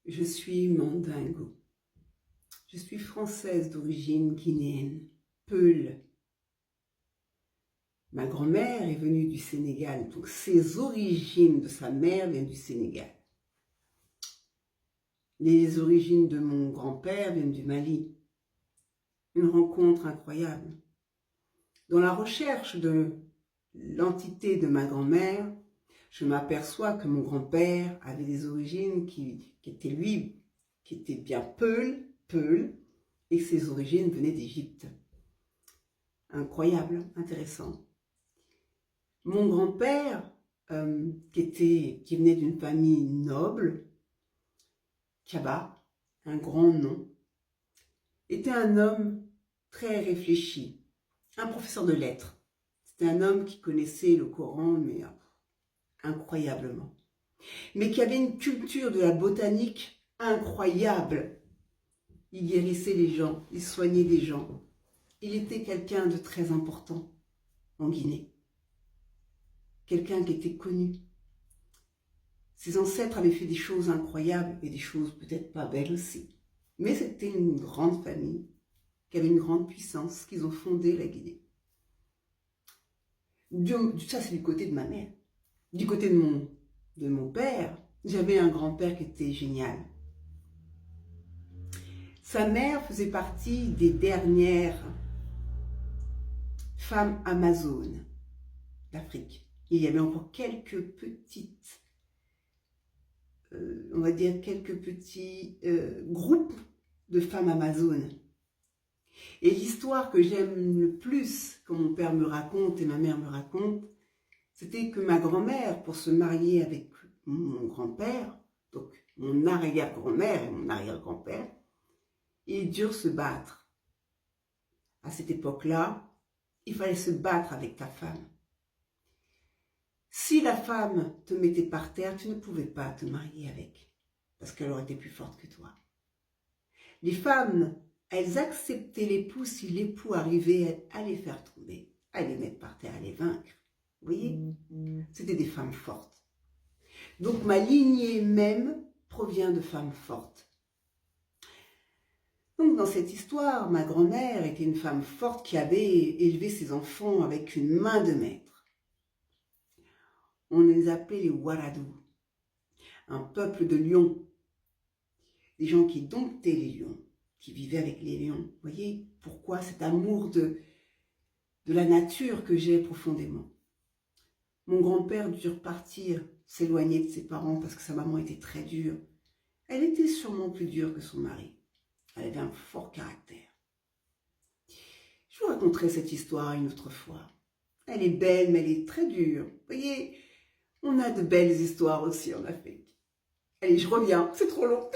Je suis Mandingo. Je suis française d'origine guinéenne, Peul. Ma grand-mère est venue du Sénégal, donc ses origines de sa mère viennent du Sénégal. Les origines de mon grand-père viennent du Mali. Une rencontre incroyable. Dans la recherche de l'entité de ma grand-mère, je m'aperçois que mon grand-père avait des origines qui étaient bien Peul, et que ses origines venaient d'Égypte. Incroyable, intéressant. Mon grand-père, qui venait d'une famille noble, Kaba, un grand nom, était un homme très réfléchi, un professeur de lettres. C'était un homme qui connaissait le Coran, mais incroyablement. Mais qui avait une culture de la botanique incroyable. Il guérissait les gens, il soignait des gens. Il était quelqu'un de très important en Guinée. Quelqu'un qui était connu. Ses ancêtres avaient fait des choses incroyables et des choses peut-être pas belles aussi. Mais c'était une grande famille qui avait une grande puissance, qu'ils ont fondé la Guinée. Ça, c'est du côté de ma mère. Du côté de mon père, j'avais un grand-père qui était génial. Sa mère faisait partie des dernières femmes amazones d'Afrique. Il y avait encore quelques petites, on va dire quelques petits groupes de femmes amazones. Et l'histoire que j'aime le plus, que mon père me raconte et ma mère me raconte, c'était que ma grand-mère, pour se marier avec mon grand-père, donc mon arrière-grand-mère et mon arrière-grand-père, ils durent se battre. À cette époque-là, il fallait se battre avec ta femme. Si la femme te mettait par terre, tu ne pouvais pas te marier avec, parce qu'elle aurait été plus forte que toi. Les femmes, elles acceptaient l'époux si l'époux arrivait à les faire tomber, à les mettre par terre, à les vaincre. Vous voyez, c'était des femmes fortes. Donc ma lignée même provient de femmes fortes. Donc dans cette histoire, ma grand-mère était une femme forte qui avait élevé ses enfants avec une main de maître. On les appelait les Waradou, un peuple de lions, des gens qui domptaient les lions, qui vivaient avec les lions. Vous voyez pourquoi cet amour de la nature que j'ai profondément. Mon grand-père dut partir, s'éloigner de ses parents parce que sa maman était très dure. Elle était sûrement plus dure que son mari. Elle avait un fort caractère. Je vous raconterai cette histoire une autre fois. Elle est belle, mais elle est très dure. Vous voyez, on a de belles histoires aussi en Afrique. Allez, je reviens, c'est trop long.